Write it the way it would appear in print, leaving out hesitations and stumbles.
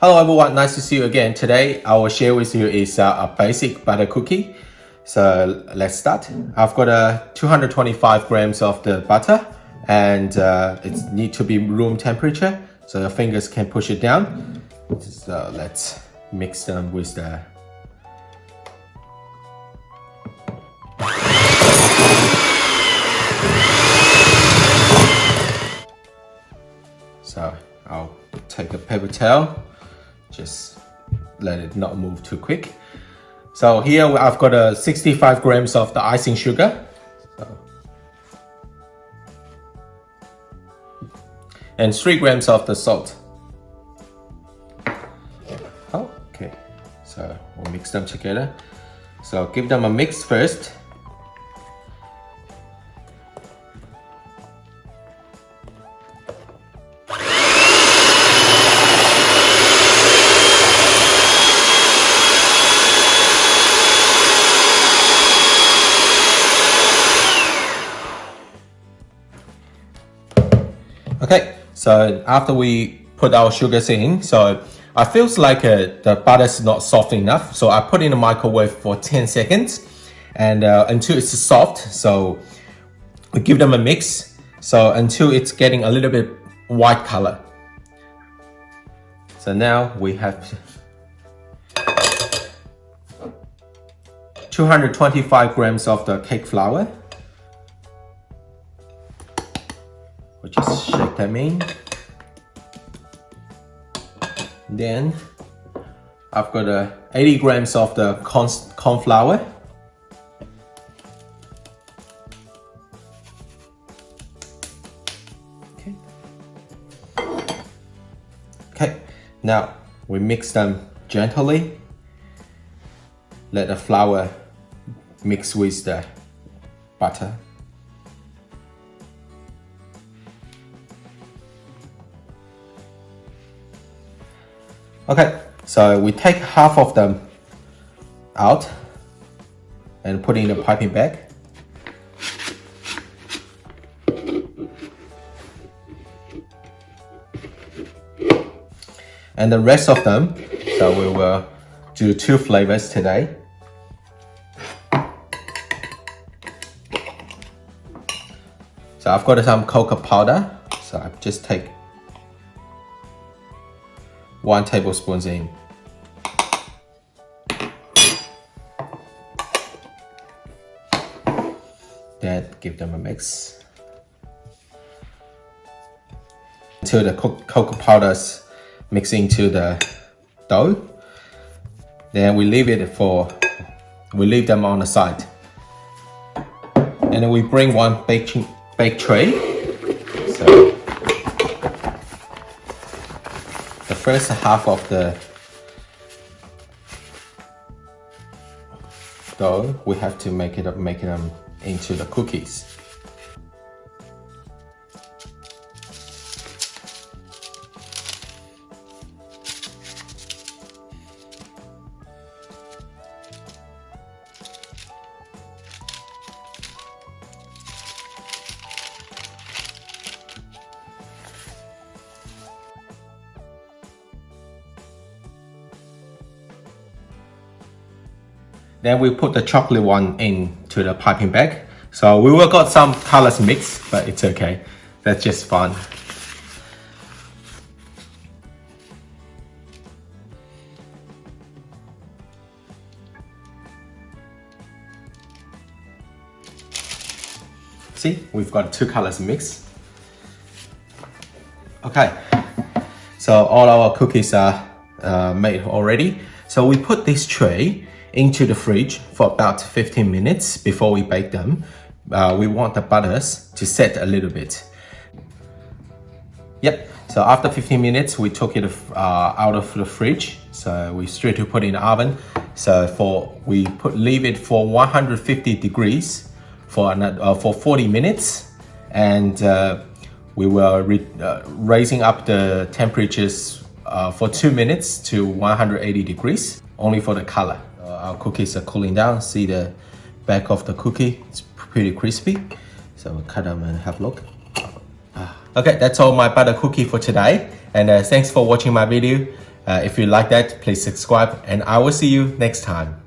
Hello everyone, nice to see you again. Today I will share with you is a basic butter cookie. So let's start. I've got 225 grams of the butter and it needs to be room temperature so your fingers can push it down. So let's mix them with the So I'll take a paper towel, just let it not move too quick. So here I've got 65 grams of the icing sugar. And 3 grams of the salt. Okay, so we'll mix them together. So give them a mix first. Okay, so after we put our sugars in, so I feels like the butter is not soft enough, so I put in the microwave for 10 seconds and until it's soft. So we give them a mix, so until it's getting a little bit white color. So now we have 225 grams of the cake flour. We'll just shake them in. Then I've got 80 grams of the corn flour. Okay, now we mix them gently. Let the flour mix with the butter. Okay, so we take half of them out and put in the piping bag. And the rest of them, so we will do 2 flavors today. So I've got some cocoa powder, so I just take 1 tablespoon in. Then give them a mix until the cocoa powders mix into the dough. Then we leave them on the side. And then we bring 1 bake tray. So the first half of the dough, we have to make them into the cookies. Then we put the chocolate one into the piping bag. So we will got some colors mixed, but it's okay. That's just fun. See, we've got 2 colors mixed. Okay, so all our cookies are made already. So we put this tray into the fridge for about 15 minutes before we bake them. We want the butters to set a little bit. Yep, so after 15 minutes, we took it out of the fridge. So we straight to put in the oven. So leave it for 150 degrees for 40 minutes. And we were raising up the temperatures for 2 minutes to 180 degrees, only for the color. Our cookies are cooling down. See the back of the cookie, it's pretty crispy. So we'll cut them and have a look. Okay, that's all my butter cookie for today. And thanks for watching my video. If you like that, please subscribe, and I will see you next time.